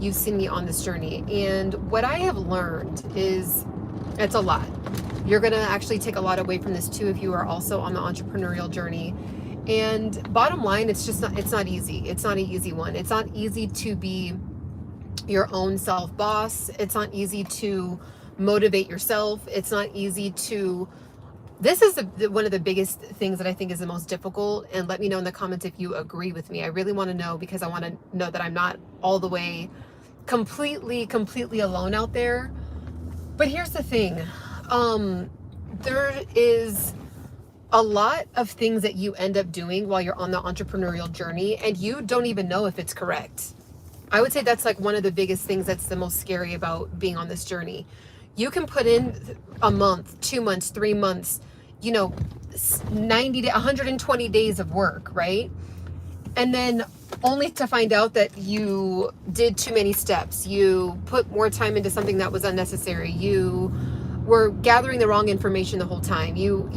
you've seen me on this journey. And what I have learned is it's a lot. You're going to actually take a lot away from this too if you are also on the entrepreneurial journey. And bottom line, it's not easy. It's not an easy one. It's not easy to be your own self boss. It's not easy to motivate yourself. It's not easy to, this is one of the biggest things that I think is the most difficult. And let me know in the comments if you agree with me. I really want to know, because I want to know that I'm not all the way completely alone out there. But here's the thing. There is a lot of things that you end up doing while you're on the entrepreneurial journey, and you don't even know if it's correct. I would say that's like one of the biggest things that's the most scary about being on this journey. You can put in a month, 2 months, 3 months, 90 to 120 days of work, right? And then only to find out that you did too many steps. You put more time into something that was unnecessary. You were gathering the wrong information the whole time. You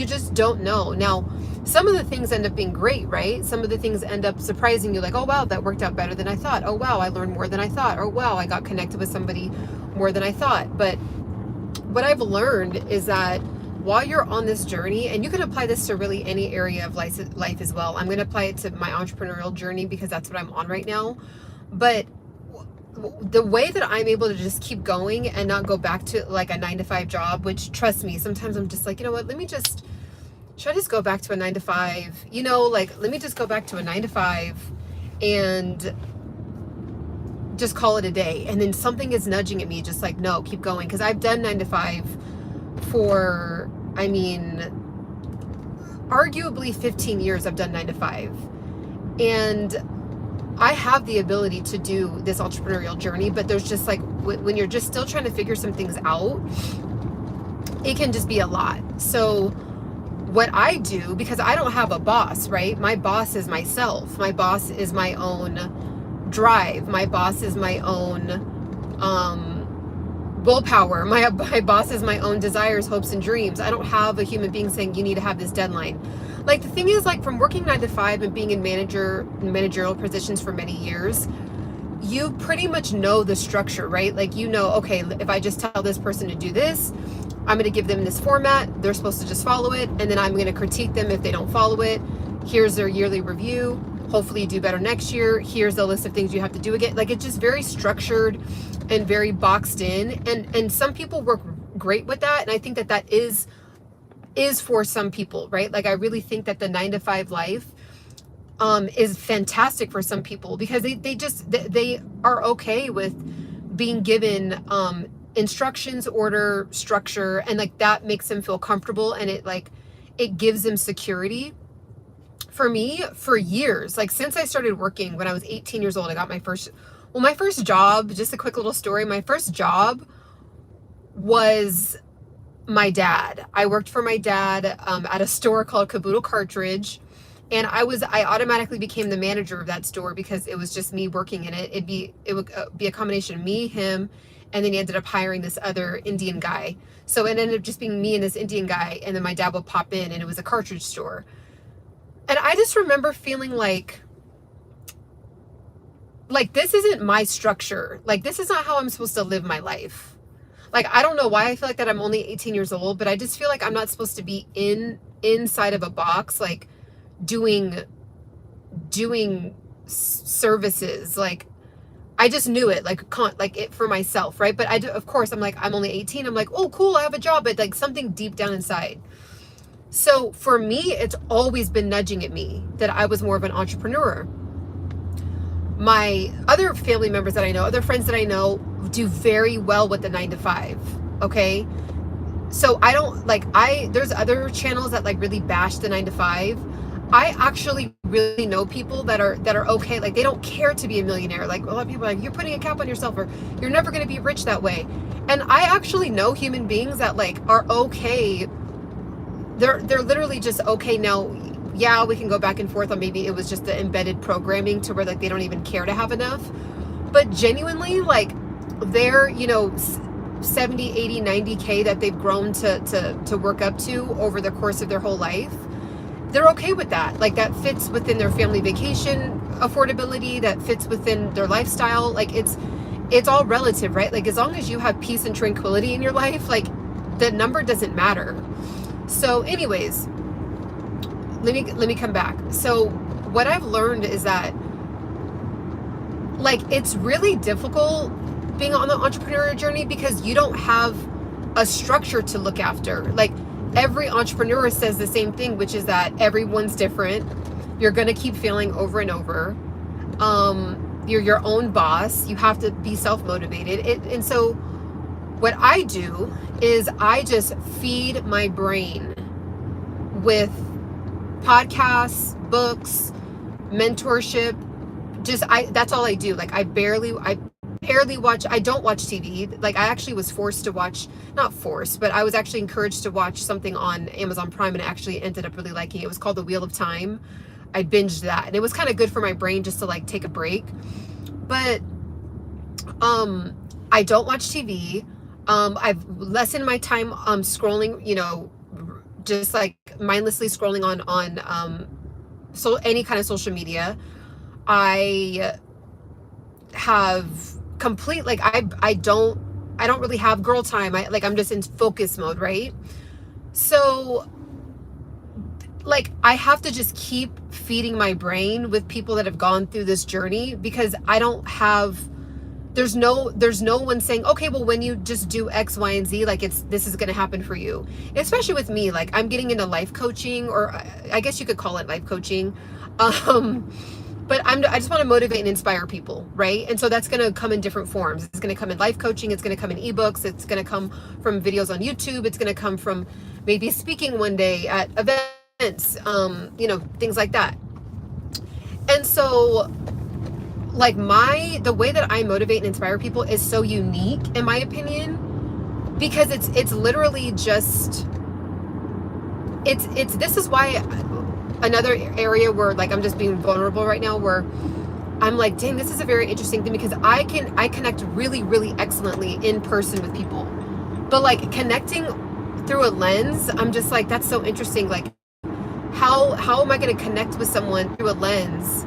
just don't know. Now, some of the things end up being great, right? Some of the things end up surprising you, like, oh wow, that worked out better than I thought. Oh wow, I learned more than I thought. Or wow, I got connected with somebody more than I thought. But what I've learned is that while you're on this journey, and you can apply this to really any area of life as well. I'm going to apply it to my entrepreneurial journey because that's what I'm on right now. But the way that I'm able to just keep going and not go back to like a 9-to-5 job, which, trust me, sometimes I'm just like, you know what, should I just go back to a 9-to-5? Let me just go back to a 9-to-5 and just call it a day. And then something is nudging at me, just like, no, keep going. Because I've done 9-to-5 for, arguably 15 years. I've done 9-to-5. And I have the ability to do this entrepreneurial journey, but there's just like, when you're just still trying to figure some things out, it can just be a lot. So what I do, because I don't have a boss, right? My boss is myself. My boss is my own drive. My boss is my own willpower. My boss is my own desires, hopes, and dreams. I don't have a human being saying you need to have this deadline. Like, the thing is, like, from working 9-to-5 and being in managerial positions for many years, you pretty much know the structure, right? Like, okay, if I just tell this person to do this, I'm going to give them this format. They're supposed to just follow it. And then I'm going to critique them if they don't follow it. Here's their yearly review. Hopefully you do better next year. Here's the list of things you have to do again. Like, it's just very structured and very boxed in. And some people work great with that. And I think that is for some people, right? Like, I really think that the 9-to-5 life is fantastic for some people, because they are okay with being given instructions, order, structure, and like that makes them feel comfortable, and it gives them security. For me, for years, like since I started working when I was 18 years old, I got my first job. Just a quick little story. My first job was my dad. I worked for my dad at a store called Caboodle Cartridge, and I automatically became the manager of that store because it was just me working in it. It would be a combination of me, him, and then he ended up hiring this other Indian guy. So it ended up just being me and this Indian guy, and then my dad would pop in, and it was a cartridge store. And I just remember feeling like this isn't my structure. Like, this is not how I'm supposed to live my life. Like, I don't know why I feel like that. I'm only 18 years old, but I just feel like I'm not supposed to be inside of a box, like doing services. Like, I just knew it, like it for myself, right? But of course, I'm like, I'm only 18. I'm like, oh, cool, I have a job, but like something deep down inside. So for me, it's always been nudging at me that I was more of an entrepreneur. My other family members that I know, other friends that I know, do very well with the 9-to-5. Okay. So I don't there's other channels that like really bash the 9-to-5. I actually really know people that are okay. Like, they don't care to be a millionaire. Like, a lot of people are like, you're putting a cap on yourself, or you're never going to be rich that way. And I actually know human beings that like are okay. They're literally just okay. Now, yeah, we can go back and forth on maybe it was just the embedded programming to where like they don't even care to have enough. But genuinely, like, they're, 70, 80, 90K that they've grown to work up to over the course of their whole life. they're okay with that. Like that fits within their family vacation affordability, that fits within their lifestyle. Like it's all relative, right? Like as long as you have peace and tranquility in your life, like the number doesn't matter. So anyways, let me come back. So what I've learned is that like it's really difficult being on the entrepreneurial journey because you don't have a structure to look after. Like every entrepreneur says the same thing, which is that everyone's different. You're going to keep failing over and over. You're your own boss. You have to be self-motivated. And so what I do is I just feed my brain with podcasts, books, mentorship. That's all I do. Like I barely watch. I don't watch TV. Like I actually was forced to watch, not forced, but I was actually encouraged to watch something on Amazon Prime, and I actually ended up really liking it. It was called The Wheel of Time. I binged that, and it was kind of good for my brain just to like take a break. But I don't watch TV. I've lessened my time scrolling, you know, just like mindlessly scrolling on so any kind of social media. I have complete, like I don't really have girl time. I'm just in focus mode, right? So like I have to just keep feeding my brain with people that have gone through this journey, because I don't have, there's no one saying, okay, well, when you just do X, Y, and Z, like this is going to happen for you. Especially with me, like I'm getting into life coaching, or I guess you could call it life coaching. But I just want to motivate and inspire people, right? And so that's going to come in different forms. It's going to come in life coaching. It's going to come in ebooks. It's going to come from videos on YouTube. It's going to come from maybe speaking one day at events, you know, things like that. And so like the way that I motivate and inspire people is so unique, in my opinion, because it's literally just, this is why another area where like I'm just being vulnerable right now, where I'm like, dang, this is a very interesting thing, because I connect really, really excellently in person with people, but like connecting through a lens, I'm just like, that's so interesting. Like how am I going to connect with someone through a lens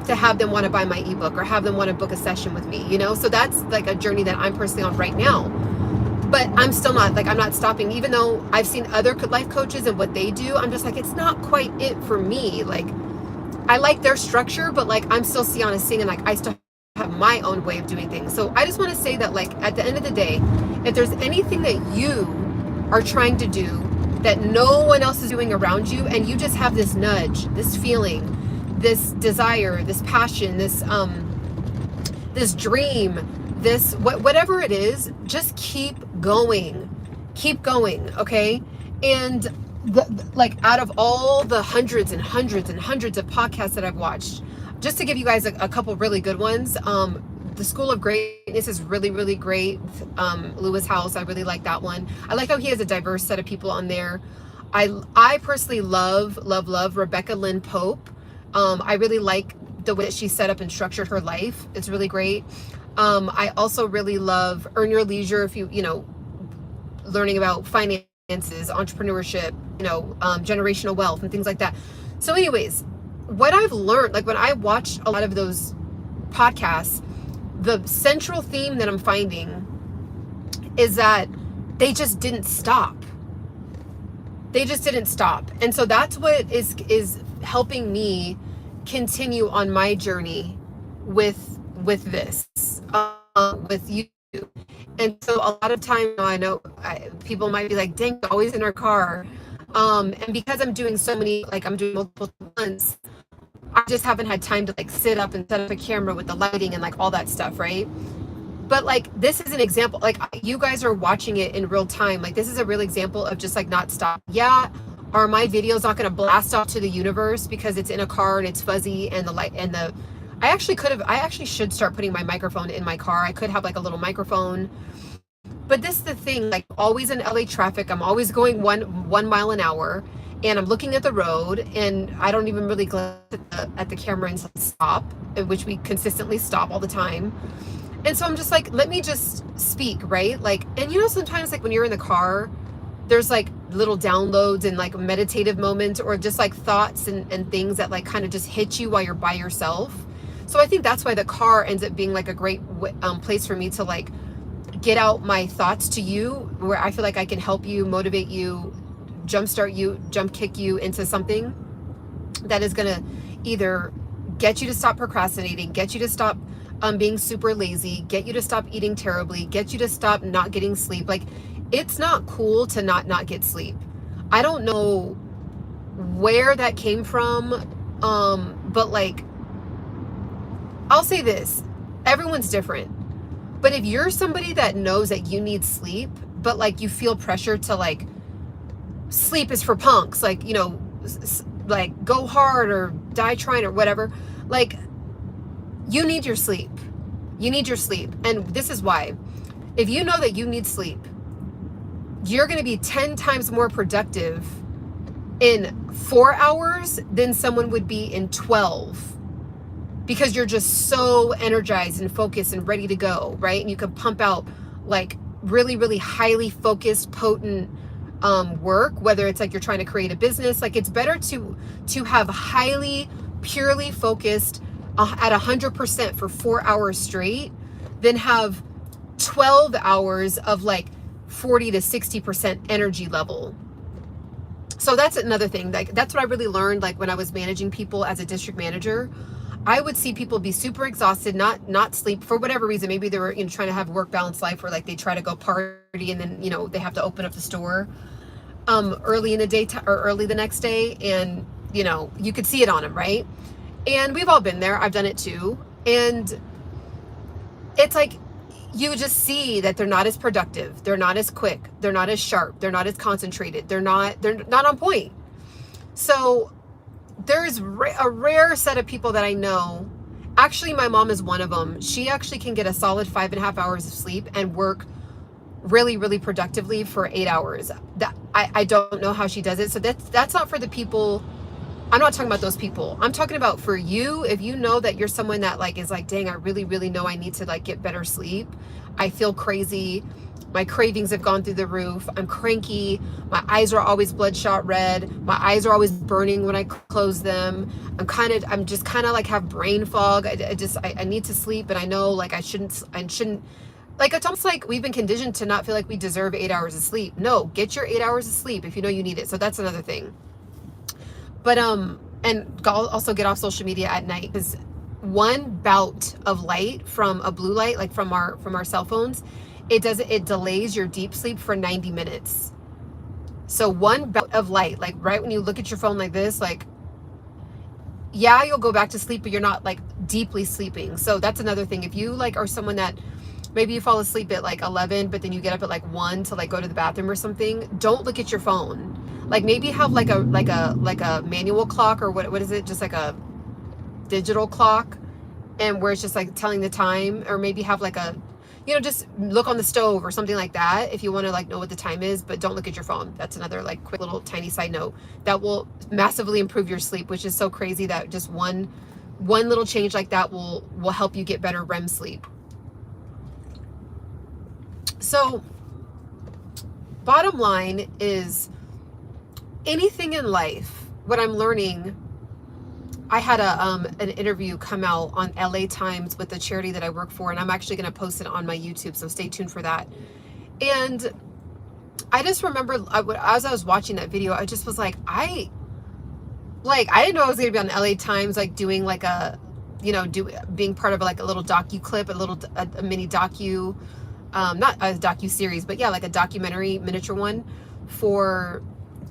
to have them want to buy my ebook or have them want to book a session with me, you know? So that's like a journey that I'm personally on right now. But I'm still not, like, I'm not stopping. Even though I've seen other life coaches and what they do, I'm just like, it's not quite it for me. Like, I like their structure, but like, I'm still Sienna Singh, and like, I still have my own way of doing things. So I just want to say that, like, at the end of the day, if there's anything that you are trying to do that no one else is doing around you, and you just have this nudge, this feeling, this desire, this passion, this dream, this whatever it is, just keep going, okay? And like out of all the hundreds and hundreds and hundreds of podcasts that I've watched, just to give you guys a couple really good ones, The School of Greatness is really, really great. Lewis House, I really like that one. I like how he has a diverse set of people on there. I personally love Rebecca Lynn Pope. I really like the way that she set up and structured her life. It's really great. I also really love Earn Your Leisure, if you know, learning about finances, entrepreneurship, you know, generational wealth and things like that. So anyways, what I've learned, like when I watch a lot of those podcasts, the central theme that I'm finding is that they just didn't stop. And so that's what is helping me continue on my journey with this, with you. And so a lot of time, I know people might be like, dang, you're always in our car. And because I'm doing so many, like I'm doing multiple months, I just haven't had time to like sit up and set up a camera with the lighting and like all that stuff, right? But like, this is an example, like you guys are watching it in real time. Like this is a real example of just like not stop. Yeah. Are my videos not going to blast off to the universe because it's in a car and it's fuzzy and the light and I actually should start putting my microphone in my car. I could have like a little microphone, but this is the thing, like always in LA traffic, I'm always going one mile an hour, and I'm looking at the road, and I don't even really glance at the camera and stop, which we consistently stop all the time. And so I'm just like, let me just speak, right? Like, and you know, sometimes like when you're in the car, there's like little downloads and like meditative moments, or just like thoughts and things that like kind of just hit you while you're by yourself. So I think that's why the car ends up being like a great place for me to like get out my thoughts to you, where I feel like I can help you, motivate you, jumpstart you, jump kick you into something that is going to either get you to stop procrastinating, get you to stop being super lazy, get you to stop eating terribly, get you to stop not getting sleep. Like, it's not cool to not get sleep. I don't know where that came from, but like, I'll say this, everyone's different. But if you're somebody that knows that you need sleep, but like you feel pressure to like, sleep is for punks, like, you know, like go hard or die trying or whatever, like, you need your sleep. You need your sleep. And this is why. If you know that you need sleep, you're going to be 10 times more productive in 4 hours than someone would be in 12, because you're just so energized and focused and ready to go, right? And you can pump out like really, really highly focused, potent work, whether it's like you're trying to create a business. Like, it's better to have highly, purely focused at 100% for 4 hours straight than have 12 hours of like 40 to 60% energy level. So that's another thing. Like, that's what I really learned, like when I was managing people as a district manager. I would see people be super exhausted, not sleep for whatever reason. Maybe they were, you know, trying to have work balance life, where like they try to go party and then, you know, they have to open up the store early in the day or early the next day, and you know, you could see it on them, right? And we've all been there. I've done it too. And it's like, you just see that they're not as productive, they're not as quick, they're not as sharp, they're not as concentrated, they're not on point. So there's a rare set of people that I know. Actually, my mom is one of them. She actually can get a solid 5.5 hours of sleep and work really, really productively for 8 hours. That I don't know how she does it. So that's not for the people. I'm not talking about those people. I'm talking about for you. If you know that you're someone that like is like, dang, I really, really know I need to like get better sleep. I feel crazy. My cravings have gone through the roof. I'm cranky. My eyes are always bloodshot red. My eyes are always burning when I close them. I'm just kind of like have brain fog. I need to sleep, and I know like I shouldn't, like, it's almost like we've been conditioned to not feel like we deserve 8 hours of sleep. No, get your 8 hours of sleep if you know you need it. So that's another thing. But, and also get off social media at night, because one bout of light from a blue light, like from our cell phones, it delays your deep sleep for 90 minutes. So one bout of light, like right when you look at your phone like this, like, yeah, you'll go back to sleep, but you're not like deeply sleeping. So that's another thing. If you like are someone that maybe you fall asleep at like 11, but then you get up at like 1 to like go to the bathroom or something, don't look at your phone. Like, maybe have like a manual clock, or what is it? Just like a digital clock, and where it's just like telling the time, or maybe have like a, you know, just look on the stove or something like that if you want to like know what the time is, but don't look at your phone. That's another like quick little tiny side note that will massively improve your sleep, which is so crazy that just one little change like that will help you get better REM sleep. So bottom line is, anything in life, what I'm learning, I had an interview come out on LA Times with the charity that I work for, and I'm actually going to post it on my YouTube, so stay tuned for that. And I just remember as I was watching that video, I just was like, I didn't know I was going to be on LA Times, like doing like a, you know, being part of like a little docu clip, a mini docu, not a docu series, but yeah, like a documentary miniature one for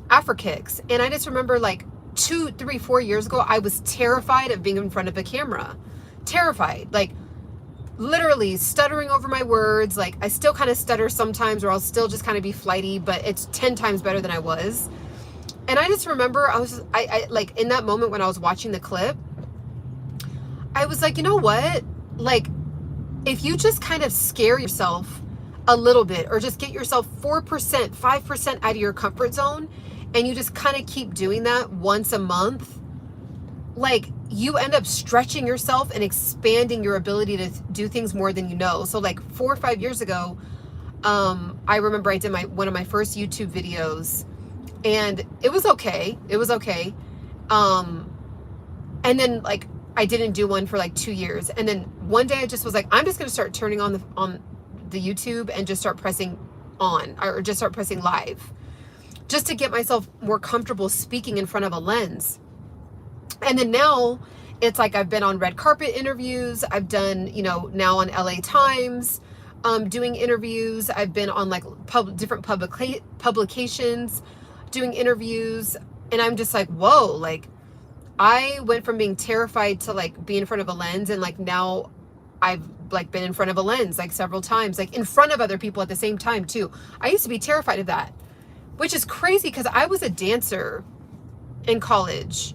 Afrikicks. And I just remember like 2, 3, 4 years ago, I was terrified of being in front of a camera. Terrified, like literally stuttering over my words. Like, I still kind of stutter sometimes, or I'll still just kind of be flighty, but it's 10 times better than I was. And I just remember I like in that moment when I was watching the clip, I was like, you know what? Like, if you just kind of scare yourself a little bit, or just get yourself 4%, 5% out of your comfort zone, and you just kind of keep doing that once a month, like, you end up stretching yourself and expanding your ability to do things more than you know. So like 4 or 5 years ago, I remember I did one of my first YouTube videos, and it was okay. It was okay. And then like I didn't do one for like 2 years, and then one day I just was like, I'm just gonna start turning on the YouTube and just start pressing on, or just start pressing live, just to get myself more comfortable speaking in front of a lens. And then now it's like I've been on red carpet interviews. I've done, you know, now on LA Times, doing interviews. I've been on like different publications doing interviews. And I'm just like, whoa, like I went from being terrified to like be in front of a lens, and like now I've like been in front of a lens like several times, like in front of other people at the same time too. I used to be terrified of that, which is crazy because I was a dancer in college,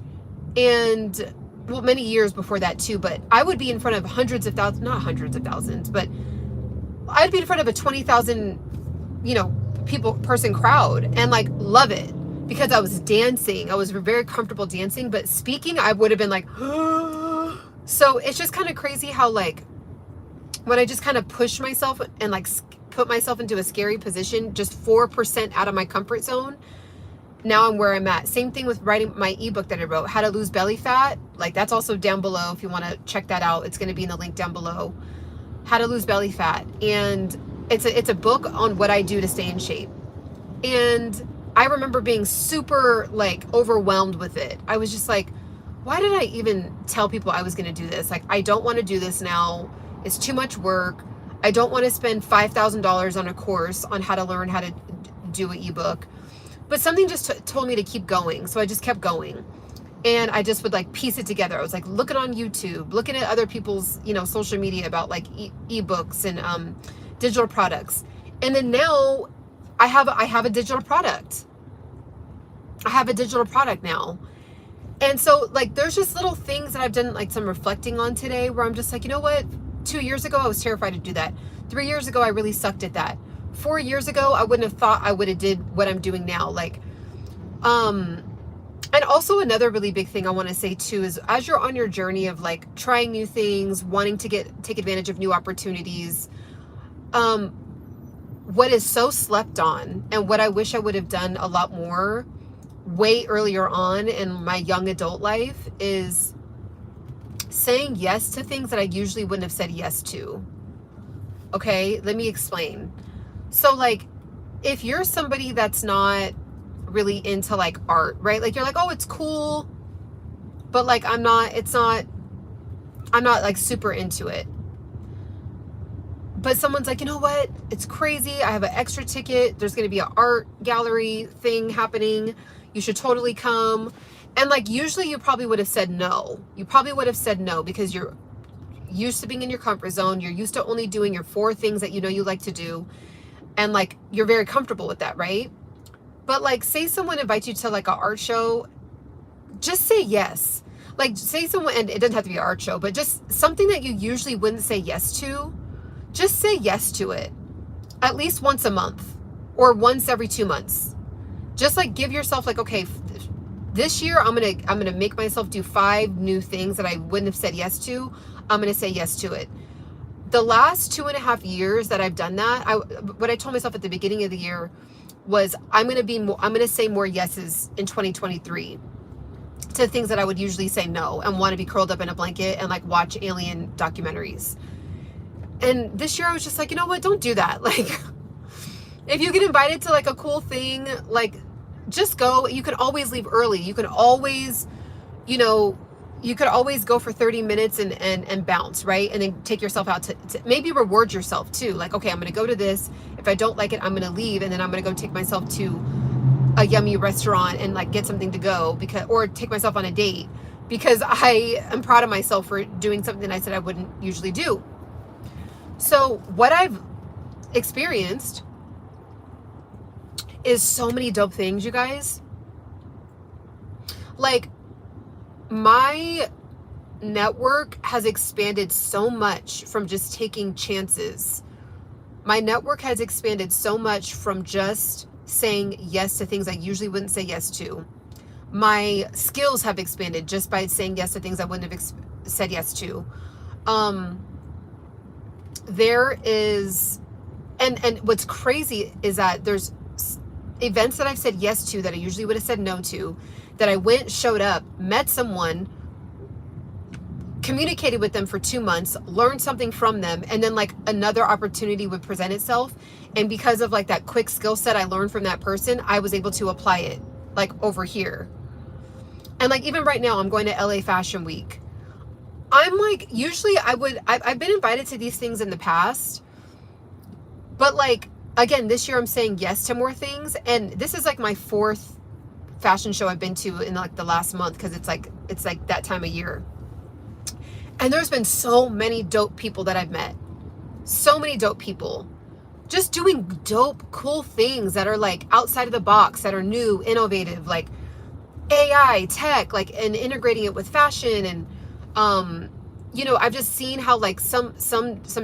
and well, many years before that too, but I would be in front of hundreds of thousands, not hundreds of thousands, but I'd be in front of a 20,000, you know, person crowd, and like love it because I was dancing. I was very comfortable dancing, but speaking, I would have been like, so it's just kind of crazy how like when I just kind of push myself and like put myself into a scary position, just 4% out of my comfort zone, now I'm where I'm at. Same thing with writing my ebook that I wrote, How to Lose Belly Fat. Like that's also down below if you want to check that out. It's going to be in the link down below. How to Lose Belly Fat. And it's a book on what I do to stay in shape. And I remember being super like overwhelmed with it. I was just like, why did I even tell people I was going to do this? Like, I don't want to do this now. It's too much work. I don't want to spend $5,000 on a course on how to learn how to do an ebook. But something just told me to keep going. So I just kept going. And I just would like piece it together. I was like looking on YouTube, looking at other people's, you know, social media about like ebooks and digital products. And then now I have a digital product. I have a digital product now. And so like there's just little things that I've done like some reflecting on today where I'm just like, you know what? 2 years ago I was terrified to do that. 3 years ago I really sucked at that. 4 years ago I wouldn't have thought I would have did what I'm doing now. Like and also another really big thing I want to say too is as you're on your journey of like trying new things, wanting to take advantage of new opportunities, what is so slept on and what I wish I would have done a lot more way earlier on in my young adult life is saying yes to things that I usually wouldn't have said yes to. Okay, let me explain. So like if you're somebody that's not really into like art, right? Like you're like, oh, it's cool, but like I'm not like super into it. But someone's like, you know what? It's crazy. I have an extra ticket. There's going to be an art gallery thing happening. You should totally come. And like, usually you probably would have said no. You probably would have said no because you're used to being in your comfort zone. You're used to only doing your 4 things that you know you like to do. And like, you're very comfortable with that, right? But like, say someone invites you to like an art show, just say yes. Like say someone, and it doesn't have to be an art show, but just something that you usually wouldn't say yes to, just say yes to it at least once a month or once every 2 months. Just like give yourself like, okay, this year I'm going to make myself do 5 new things that I wouldn't have said yes to. I'm going to say yes to it. The last 2.5 years that I've done that, what I told myself at the beginning of the year was I'm going to say more yeses in 2023 to things that I would usually say no and want to be curled up in a blanket and like watch alien documentaries. And this year I was just like, you know what? Don't do that. Like if you get invited to like a cool thing, like just go. You can always leave early. You can always, you know, you could always go for 30 minutes and bounce, right? And then take yourself out to maybe reward yourself too. Like, okay, I'm going to go to this. If I don't like it, I'm going to leave. And then I'm going to go take myself to a yummy restaurant and like get something to go or take myself on a date because I am proud of myself for doing something I said I wouldn't usually do. So what I've experienced is so many dope things, you guys. Like, my network has expanded so much from just taking chances. My network has expanded so much from just saying yes to things I usually wouldn't say yes to. My skills have expanded just by saying yes to things I wouldn't have said yes to. There is, and what's crazy is that events that I've said yes to that I usually would have said no to, that I went, showed up, met someone, communicated with them for 2 months, learned something from them, and then like another opportunity would present itself. And because of like that quick skill set I learned from that person, I was able to apply it like over here. And like even right now, I'm going to LA Fashion Week. I'm like, usually I've been invited to these things in the past, but like, again, this year I'm saying yes to more things. And this is like my 4th fashion show I've been to in like the last month, because it's like that time of year. And there's been so many dope people that I've met. So many dope people. Just doing dope, cool things that are like outside of the box, that are new, innovative, like AI, tech, like, and integrating it with fashion. And, you know, I've just seen how like some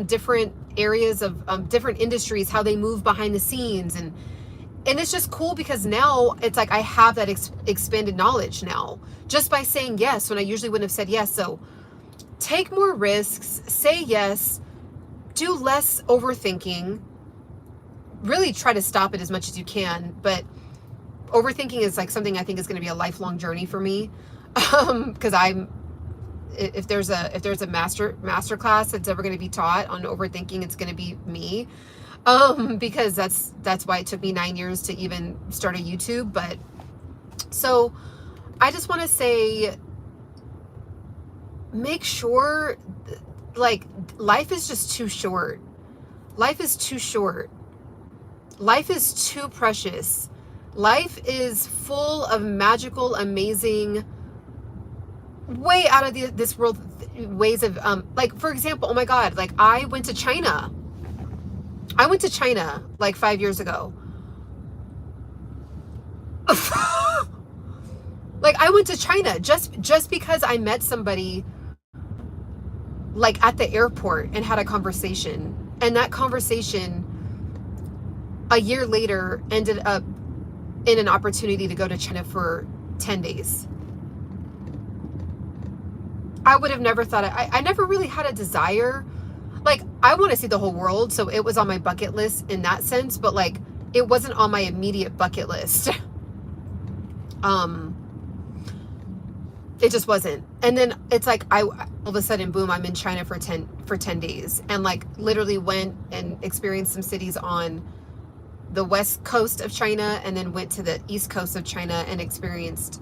different areas of different industries, how they move behind the scenes. And it's just cool, because now it's like I have that expanded knowledge now, just by saying yes when I usually wouldn't have said yes. So take more risks, say yes, do less overthinking, really try to stop it as much as you can. But overthinking is like something I think is going to be a lifelong journey for me. Because if there's a master class that's ever going to be taught on overthinking, it's going to be me. Because that's why it took me 9 years to even start a YouTube. But so I just want to say, make sure, like, life is just too short. Life is too short. Life is too precious. Life is full of magical, amazing, way out of this world ways of, like, for example, oh my God, like I went to China like 5 years ago. Like I went to China just because I met somebody like at the airport and had a conversation. And that conversation a year later ended up in an opportunity to go to China for 10 days. I would have never thought, I never really had a desire. Like, I want to see the whole world, so it was on my bucket list in that sense, but like, it wasn't on my immediate bucket list. It just wasn't. And then it's like, all of a sudden, boom, I'm in China for 10 days, and like literally went and experienced some cities on the west coast of China, and then went to the east coast of China and experienced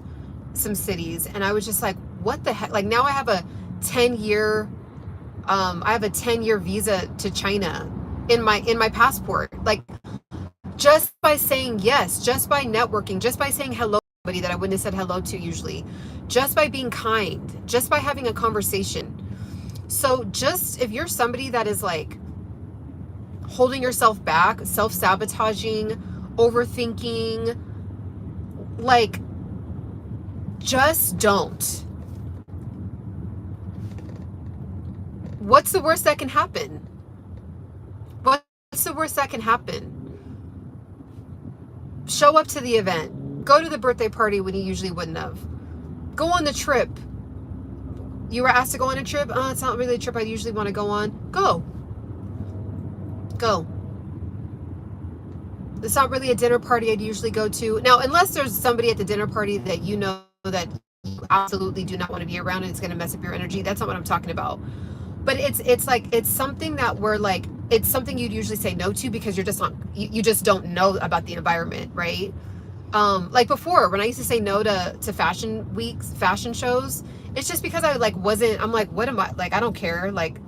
some cities. And I was just like, what the heck? Like, now I have a 10-year visa to China in my passport. Like, just by saying yes, just by networking, just by saying hello to somebody that I wouldn't have said hello to usually, just by being kind, just by having a conversation. So just, if you're somebody that is like holding yourself back, self-sabotaging, overthinking, like, just don't. What's the worst that can happen? What's the worst that can happen? Show up to the event. Go to the birthday party when you usually wouldn't have. Go on the trip. You were asked to go on a trip. Oh, it's not really a trip I usually want to go on. Go. It's not really a dinner party I'd usually go to. Now, unless there's somebody at the dinner party that you know that you absolutely do not want to be around and it's going to mess up your energy. That's not what I'm talking about. But it's like, it's something that we're like, it's something you'd usually say no to because you're just not, you just don't know about the environment, right? Like before, when I used to say no to fashion weeks, fashion shows, it's just because I like wasn't, I'm like, what am I, like, I don't care. Like,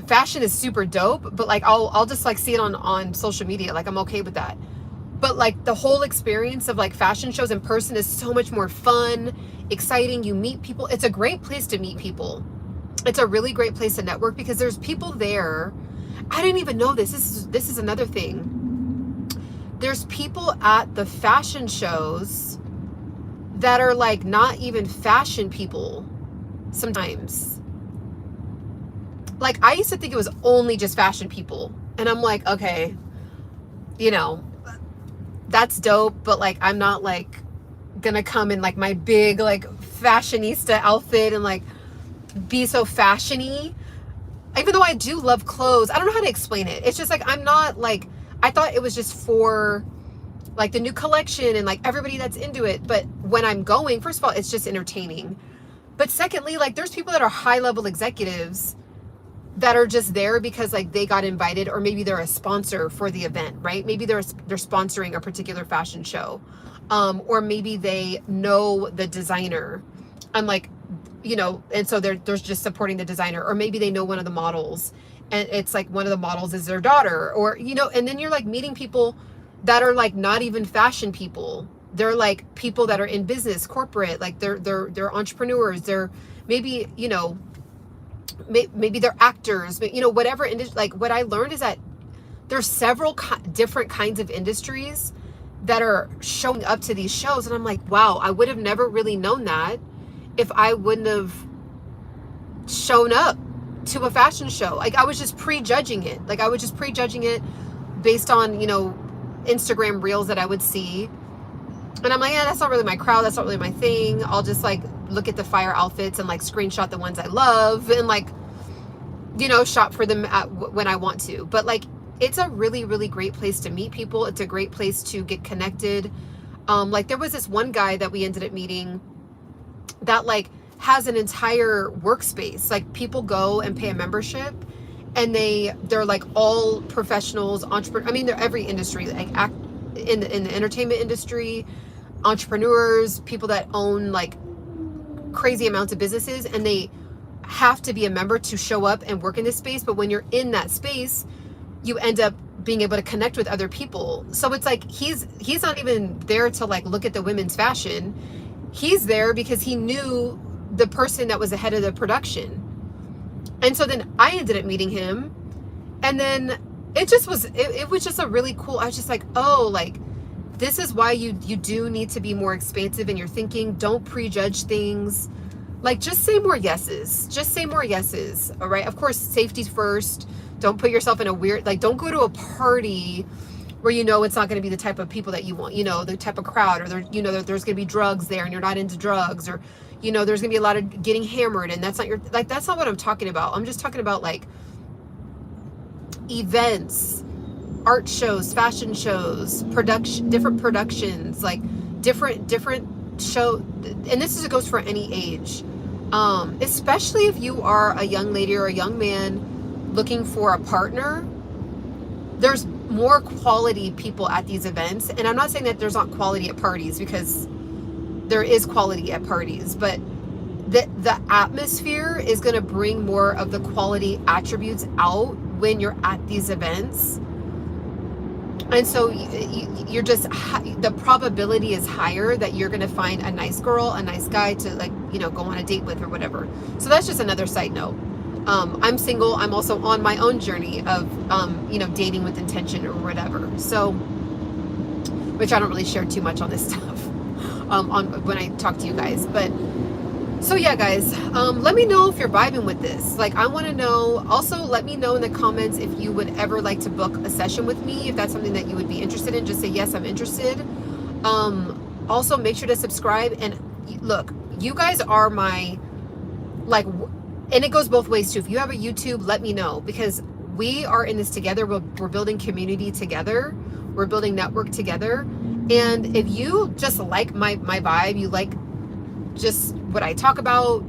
fashion is super dope, but like, I'll just like see it on social media. Like, I'm okay with that. But like the whole experience of like fashion shows in person is so much more fun, exciting. You meet people. It's a great place to meet people. It's a really great place to network because there's people there. I didn't even know this. This is another thing. There's people at the fashion shows that are like not even fashion people sometimes. Like, I used to think it was only just fashion people. And I'm like, okay, you know, that's dope. But like, I'm not like gonna come in like my big like fashionista outfit and like be so fashiony. Even though I do love clothes, I don't know how to explain it. It's just like, I'm not like, I thought it was just for like the new collection and like everybody that's into it. But when I'm going, first of all, it's just entertaining. But secondly, like there's people that are high level executives that are just there because like they got invited, or maybe they're a sponsor for the event, right? Maybe they're sponsoring a particular fashion show, or maybe they know the designer, and like, you know, and so they're just supporting the designer, or maybe they know one of the models, and it's like one of the models is their daughter, or you know, and then you're like meeting people that are like not even fashion people. They're like people that are in business, corporate, like they're entrepreneurs. They're maybe, you know, maybe they're actors, but you know, whatever. Like what I learned is that there's several different kinds of industries that are showing up to these shows. And I'm like, wow, I would have never really known that if I wouldn't have shown up to a fashion show. Like I was just prejudging it. Like I was just prejudging it based on, you know, Instagram reels that I would see. And I'm like, yeah, that's not really my crowd. That's not really my thing. I'll just like look at the fire outfits and like screenshot the ones I love and like, you know, shop for them when I want to. But like, it's a really, really great place to meet people. It's a great place to get connected. Like there was this one guy that we ended up meeting that like has an entire workspace. Like people go and pay a membership, and they're like all professionals, entrepreneurs. I mean, they're every industry, like in the entertainment industry, entrepreneurs, people that own like crazy amounts of businesses, and they have to be a member to show up and work in this space. But when you're in that space, you end up being able to connect with other people. So it's like he's not even there to like look at the women's fashion. He's there because he knew the person that was the head of the production. And so then I ended up meeting him, and then it was just a really cool, I was just like, oh, like this is why you do need to be more expansive in your thinking. Don't prejudge things. Like just say more yeses. Just say more yeses. All right. Of course, safety first. Don't put yourself in a weird, like don't go to a party where you know it's not going to be the type of people that you want, you know, the type of crowd, or there, you know, there's going to be drugs there and you're not into drugs, or you know, there's going to be a lot of getting hammered, and that's not your, like that's not what I'm talking about. I'm just talking about like events, art shows, fashion shows, different productions, like different show. And this goes for any age, especially if you are a young lady or a young man looking for a partner. There's more quality people at these events, and I'm not saying that there's not quality at parties, because there is quality at parties, but the atmosphere is going to bring more of the quality attributes out when you're at these events. And so you're just, the probability is higher that you're going to find a nice girl, a nice guy to like, you know, go on a date with or whatever. So that's just another side note. I'm single. I'm also on my own journey of, you know, dating with intention or whatever. So, which I don't really share too much on this stuff, on when I talk to you guys. But so yeah, guys, let me know if you're vibing with this. Like, I want to know. Also, let me know in the comments if you would ever like to book a session with me. If that's something that you would be interested in, just say, yes, I'm interested. Also, make sure to subscribe. And look, you guys are my, like, and it goes both ways too. If you have a YouTube, let me know, because we are in this together. We're building community together. We're building network together. And if you just like my vibe, you like just what I talk about,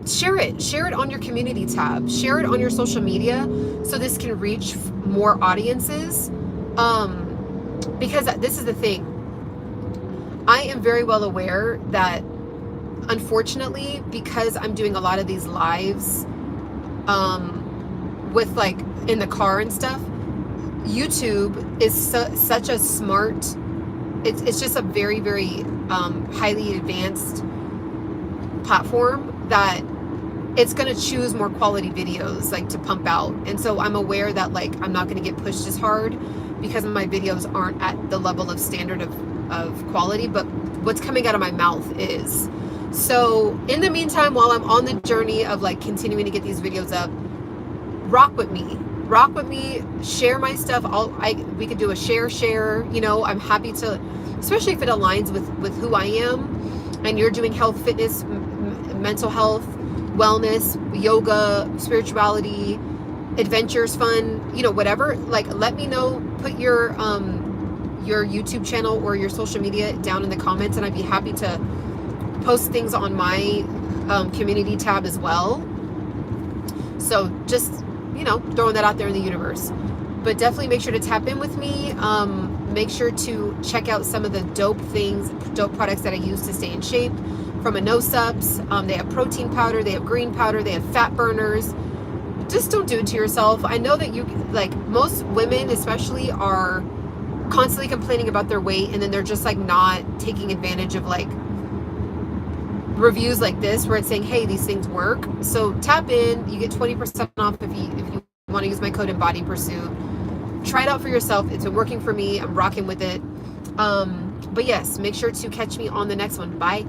share it on your community tab, share it on your social media, so this can reach more audiences. Because this is the thing, I am very well aware that unfortunately, because I'm doing a lot of these lives with like in the car and stuff, YouTube is such a smart, it's just a very, very highly advanced platform that it's going to choose more quality videos like to pump out. And so I'm aware that like I'm not going to get pushed as hard because my videos aren't at the level of standard of quality, but what's coming out of my mouth is. So in the meantime, while I'm on the journey of like continuing to get these videos up, rock with me, share my stuff. We could do a share, you know. I'm happy to, especially if it aligns with who I am, and you're doing health, fitness, mental health, wellness, yoga, spirituality, adventures, fun, you know, whatever. Like, let me know, put your your YouTube channel or your social media down in the comments, and I'd be happy to post things on my community tab as well. So just, you know, throwing that out there in the universe. But definitely make sure to tap in with me. Make sure to check out some of the dope products that I use to stay in shape from INNO SUPPS. They have protein powder, they have green powder, they have fat burners. Just don't do it to yourself. I know that you, like, most women especially are constantly complaining about their weight, and then they're just like not taking advantage of like reviews like this where it's saying, hey, these things work. So tap in, you get 20% off if you want to use my code EMBODY Pursuit. Try it out for yourself. It's been working for me. I'm rocking with it. But yes, make sure to catch me on the next one. Bye.